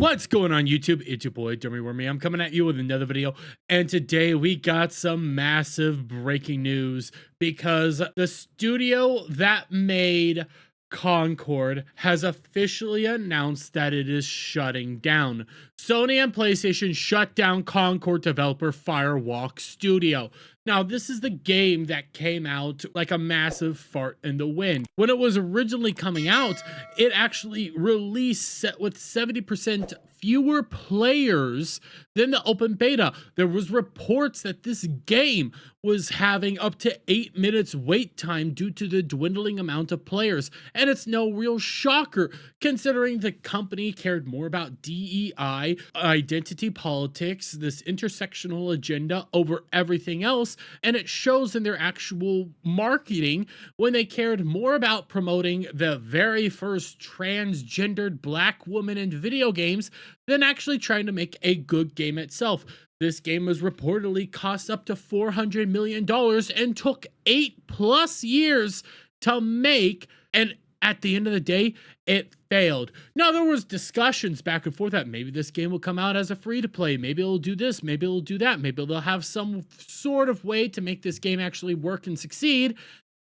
What's going on YouTube? It's your boy Dummy Wormy. I'm coming at you with another video, and today we got some massive breaking news because the studio that made Concord has officially announced that it is shutting down. Sony and PlayStation shut down Concord developer Fierwalk Studio. Now, this is the game that came out like a massive fart in the wind. When it was originally coming out, it actually released with 70% fewer players than the open beta. There was reports that this game was having up to 8 minutes wait time due to the dwindling amount of players. And it's no real shocker considering the company cared more about DEI, identity politics, this intersectional agenda over everything else. And it shows in their actual marketing when they cared more about promoting the very first transgendered black woman in video games than actually trying to make a good game itself. This game was reportedly cost up to $400 million and took 8+ years to make, and at the end of the day, it failed. Now, there was discussions back and forth that maybe this game will come out as a free-to-play, maybe it'll do this, maybe it'll do that, maybe they'll have some sort of way to make this game actually work and succeed,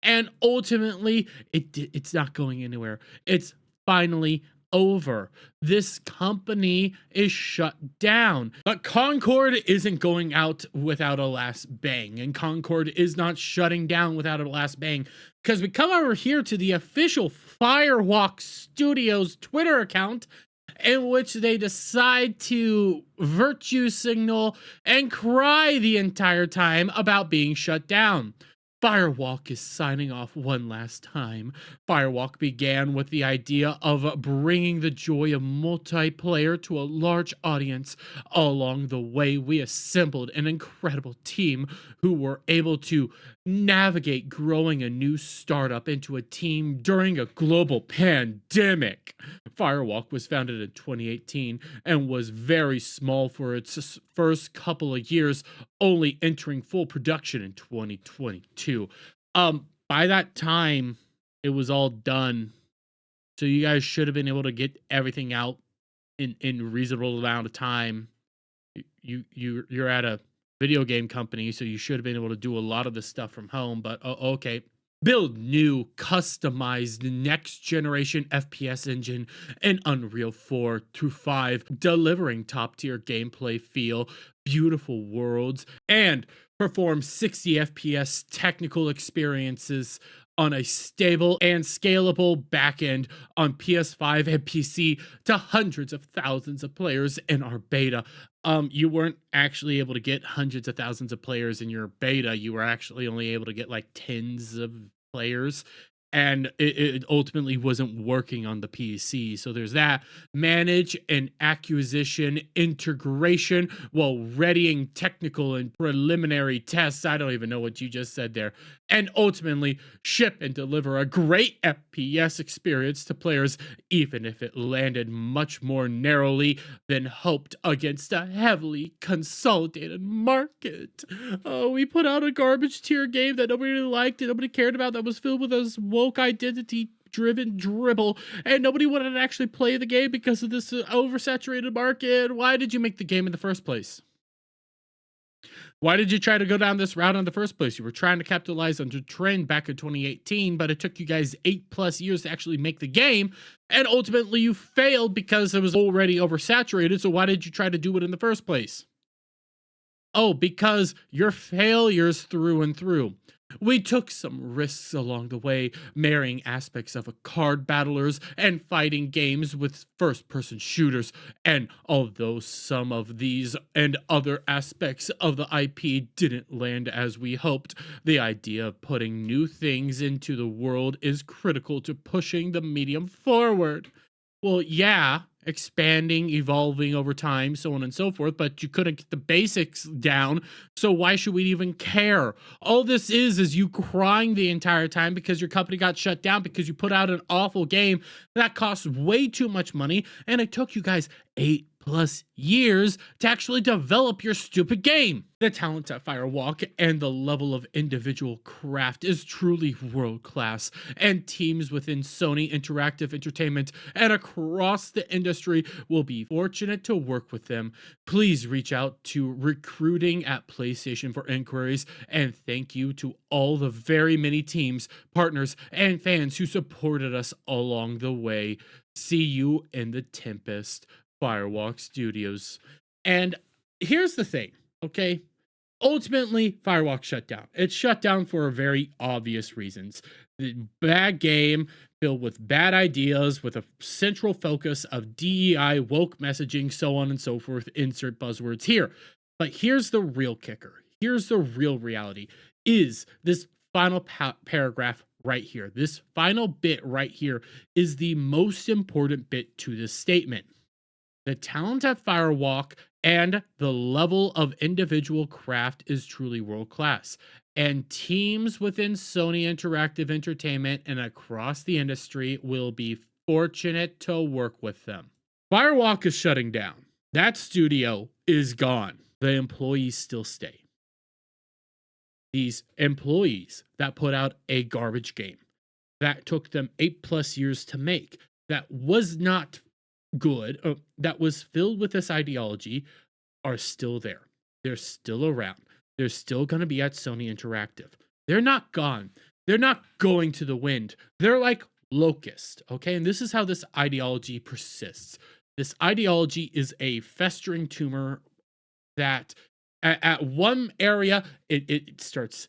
and ultimately, it's not going anywhere. It's finally over. This company is shut down. But Concord isn't going out without a last bang, and Concord is not shutting down without a last bang, because we come over here to the official Fierwalk Studios Twitter account, in which they decide to virtue signal and cry the entire time about being shut down. Fierwalk is signing off one last time. Fierwalk began with the idea of bringing the joy of multiplayer to a large audience. Along the way, we assembled an incredible team who were able to navigate growing a new startup into a team during a global pandemic. Fierwalk was founded in 2018 and was very small for its first couple of years, only entering full production in 2022. By that time, it was all done. So you guys should have been able to get everything out in reasonable amount of time. You're at a video game company, so you should have been able to do a lot of this stuff from home, but okay. Build new, customized, next-generation FPS engine in Unreal 4 through 5, delivering top-tier gameplay feel, beautiful worlds, and perform 60 FPS technical experiences on a stable and scalable backend on PS5 and PC to hundreds of thousands of players in our beta. You weren't actually able to get hundreds of thousands of players in your beta. You were actually only able to get like tens of players, and it ultimately wasn't working on the PC. So there's that. Manage and acquisition integration while readying technical and preliminary tests. I don't even know what you just said there. And ultimately ship and deliver a great FPS experience to players, even if it landed much more narrowly than hoped against a heavily consolidated market. Oh, we put out a garbage tier game that nobody really liked and nobody cared about, that was filled with this woke identity driven dribble, and nobody wanted to actually play the game because of this oversaturated market. Why did you make the game in the first place? Why did you try to go down this route in the first place? You were trying to capitalize on the trend back in 2018, but it took you guys 8+ years to actually make the game, and ultimately you failed because it was already oversaturated. So why did you try to do it in the first place? Oh, because you're failures through and through. We took some risks along the way, marrying aspects of card battlers and fighting games with first-person shooters, and although some of these and other aspects of the IP didn't land as we hoped, the idea of putting new things into the world is critical to pushing the medium forward. Well, yeah, expanding, evolving over time, so on and so forth, but you couldn't get the basics down, so why should we even care? All this is you crying the entire time because your company got shut down because you put out an awful game that cost way too much money, and it took you guys 8+ plus years to actually develop your stupid game. The talent at Fierwalk and the level of individual craft is truly world class, and teams within Sony Interactive Entertainment and across the industry will be fortunate to work with them. Please reach out to recruiting at PlayStation for inquiries, and thank you to all the very many teams, partners, and fans who supported us along the way. See you in the Tempest, Firewalk Studios. And here's the thing, okay? Ultimately, Firewalk shut down. It shut down for very obvious reasons. The bad game filled with bad ideas, with a central focus of DEI, woke messaging, so on and so forth. Insert buzzwords here. But here's the real kicker. Here's the real reality. Is this final paragraph right here. This final bit right here is the most important bit to this statement. The talent at Firewalk and the level of individual craft is truly world class, and teams within Sony Interactive Entertainment and across the industry will be fortunate to work with them. Firewalk is shutting down. That studio is gone. The employees still stay. These employees that put out a garbage game that took them 8+ years to make, that was not good, that was filled with this ideology, are still there. They're still around. They're still going to be at Sony Interactive. They're not gone. They're not going to the wind. They're like locusts, okay? And this is how this ideology persists. This ideology is a festering tumor that at one area, it starts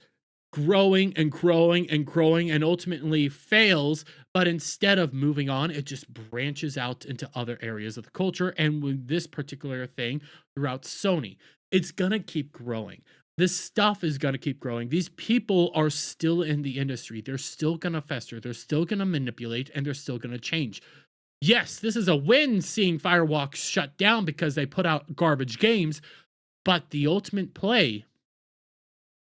growing and growing and growing and ultimately fails, but instead of moving on, it just branches out into other areas of the culture. And with this particular thing throughout Sony, it's gonna keep growing. This stuff is gonna keep growing. These people are still in the industry. They're still gonna fester. They're still gonna manipulate, and they're still gonna change. Yes, this is a win seeing Firewalk shut down because they put out garbage games, but the ultimate play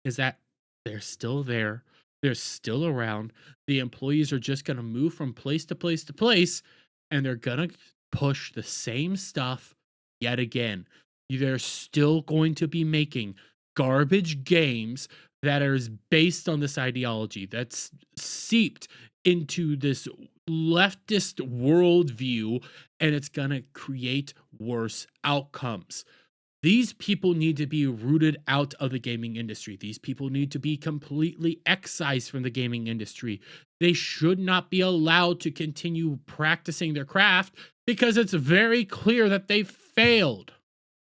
is that they're still there. They're still around. The employees are just going to move from place to place to place, and they're going to push the same stuff yet again. They're still going to be making garbage games that are based on this ideology that's seeped into this leftist worldview, and it's going to create worse outcomes. These people need to be rooted out of the gaming industry. These people need to be completely excised from the gaming industry. They should not be allowed to continue practicing their craft because it's very clear that they failed.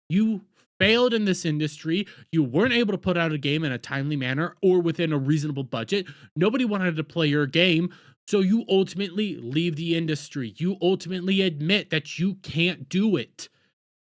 You failed in this industry. You weren't able to put out a game in a timely manner or within a reasonable budget. Nobody wanted to play your game. So you ultimately leave the industry. You ultimately admit that you can't do it.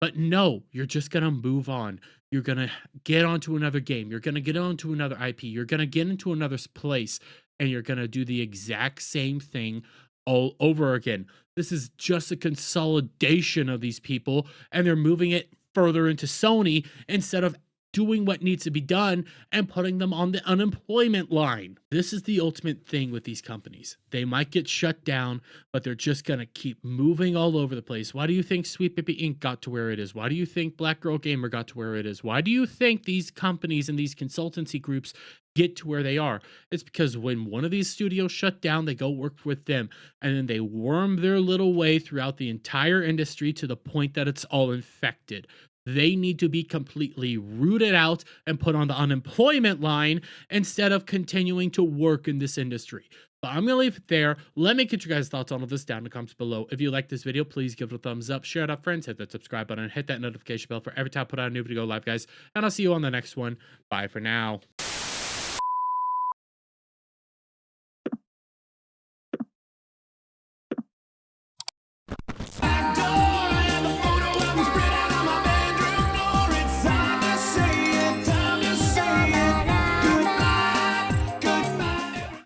But no, you're just going to move on. You're going to get onto another game. You're going to get onto another IP. You're going to get into another place, and you're going to do the exact same thing all over again. This is just a consolidation of these people, and they're moving it further into Sony instead of doing what needs to be done and putting them on the unemployment line. This is the ultimate thing with these companies. They might get shut down, but they're just going to keep moving all over the place. Why do you think Sweet Baby Inc. got to where it is? Why do you think Black Girl Gamer got to where it is? Why do you think these companies and these consultancy groups get to where they are? It's because when one of these studios shut down, they go work with them, and then they worm their little way throughout the entire industry to the point that it's all infected. They need to be completely rooted out and put on the unemployment line instead of continuing to work in this industry. But I'm going to leave it there. Let me get your guys' thoughts on all this down in the comments below. If you like this video, please give it a thumbs up, share it out, friends, hit that subscribe button, and hit that notification bell for every time I put out a new video live, guys. And I'll see you on the next one. Bye for now.